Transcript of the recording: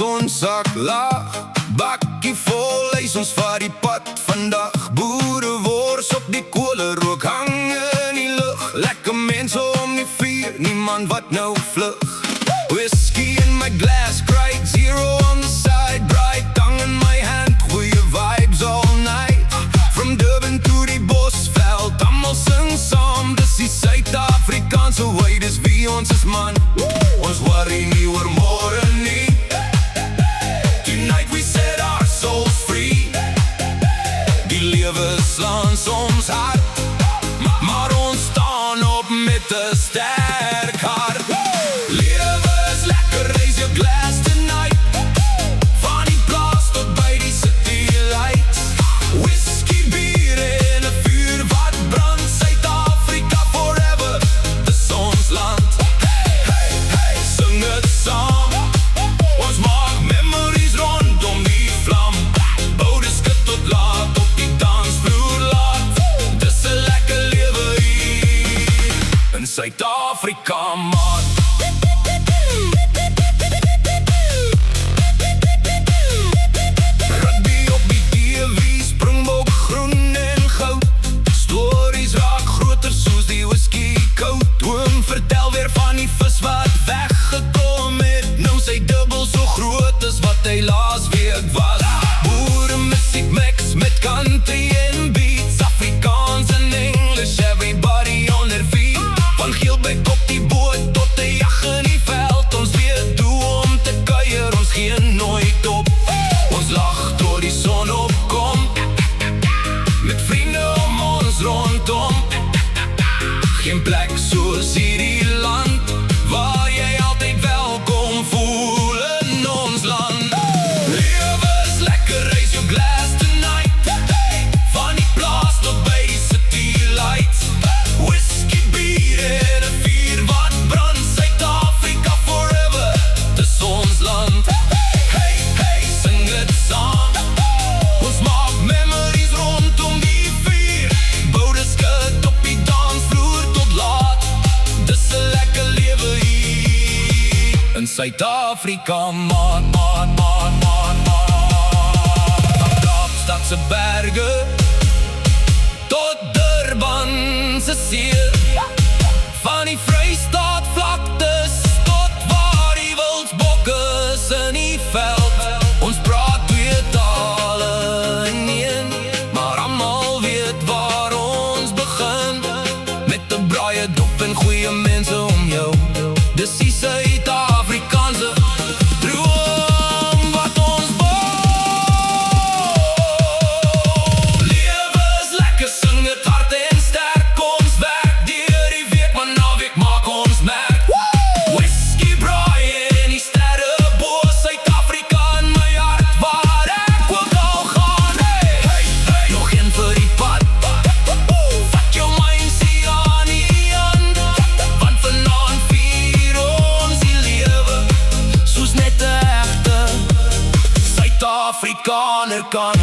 son sak laag. Bakkie vol ys ons vat die pad vandag. Boere wors op die kolle, rook hang in die lug. Lekker mense om die vuur, niemand wat nou vlug. Whisky in my glass, Craig Zero on the side. Bright tongue in my hand, goeie vibes all night. From Durban to die Bosveld, almal sing saam. Dis die Suid-Afrikaanse way, dis wie ons is man. Ons worry nie oor môre nie. Tonight we set our souls free. Die lewe slaan soms hard, maar ons staan op met 'n sterk hart. Lewe is lekker, raise your glass tonight. Van die plaas tot by die city lights. Whisky, bier en 'n vuur wat brand. Suid-Afrika forever, dis ons land. Hey, hey, hey, sing het saam. Ons maak memories rondom die vlam. Bou die skut tot laat op die dansvloer laat. Dis 'n lekker lewe hier in Suid-Afrika, man. Rugby op die TV, Springbok groen en goud. Stories raak groter soos die whisky koud. Oom vertel weer van die vis wat weggekom het. Nou sy dubbel so groot as wat hy laas week was. Boere musiek mix met country en beats. Afrikaans en English, everybody on their feet. Van Geelbek op die boot tot die jag in die veld. Ons weet hoe om te kuier, ons gee nooit op. Ons lag tot die son opkom, met vriende om ons rondom. Geen plek soos hierdie land, waar jy altyd welkom voel in ons land. Lewe is lekker, raise your glass tonight. Hey, van die plaas tot by die city lights. Whisky, bier en 'n vuur wat brand. Suid-Afrika forever, dis ons land. Hey, hey, sing het saam. Ons maak memories rondom die vuur. Bou die skut op die dansvloer tot laat. Dis 'n lekker lewe hier in Suid-Afrika, man, man, man, man, man. Van Kaapstad se berge tot Durban se see. Van die Vrystaat vlaktes tot waar die wildsbokke is in die veld. Ons praat twee tale in een, maar almal weet waar ons begin. Met 'n braaie dop en goeie mense om jou. Dis die Suid-Afrikaanse droom wat ons bou. Lewe is lekker, sing het hard en sterk. Ons werk deur die week, maar naweek maak ons merk. Whisky, braai en die sterre bo. Suid-Afrika in my hart, waar ek ook al gaan. Hey, hey, hey, nog een vir die pad. Vat jou mindsie aan die hand, want vanaand vier ons die lewe soos net 'n egte Suid-Afrikaner kan.